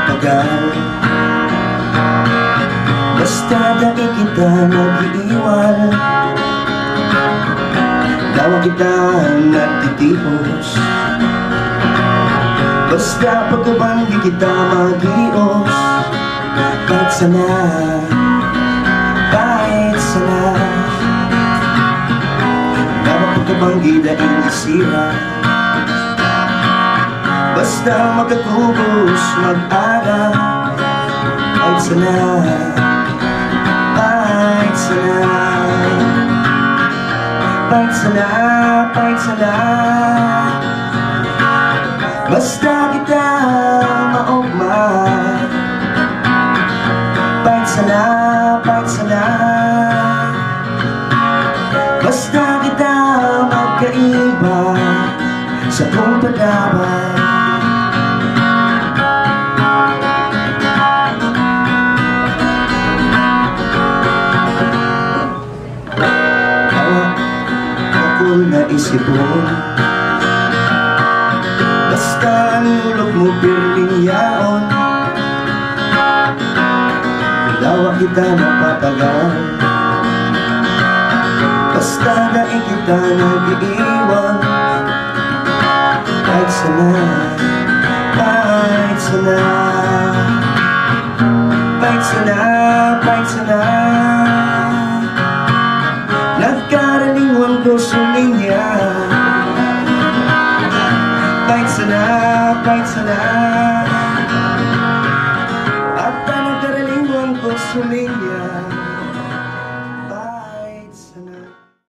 napatagal. Basta dahil kita nag-iiwan, dawa kita nagtitipos. Basta pagkabanggi kita mag-ios. Kahit sana, kahit sana, dawa pagkabanggi dahil isira. Basta magkatubos mag-ara. Kahit sana, kahit sana, kahit sana, kahit sana, basta kita maugma. Kahit sana, kahit sana, basta kita magkaiba sa buong paglaban. Naisip mo, basta ang ulog mo pirling yaon. Dawa kita napatagal, basta dahil kita nag-iiwan. Kahit sana, kahit sana, kahit sana, kahit sana, nagkaraniwan ko suminya. Kahit sana, kahit sana, at nagkaraniwan ko suminya.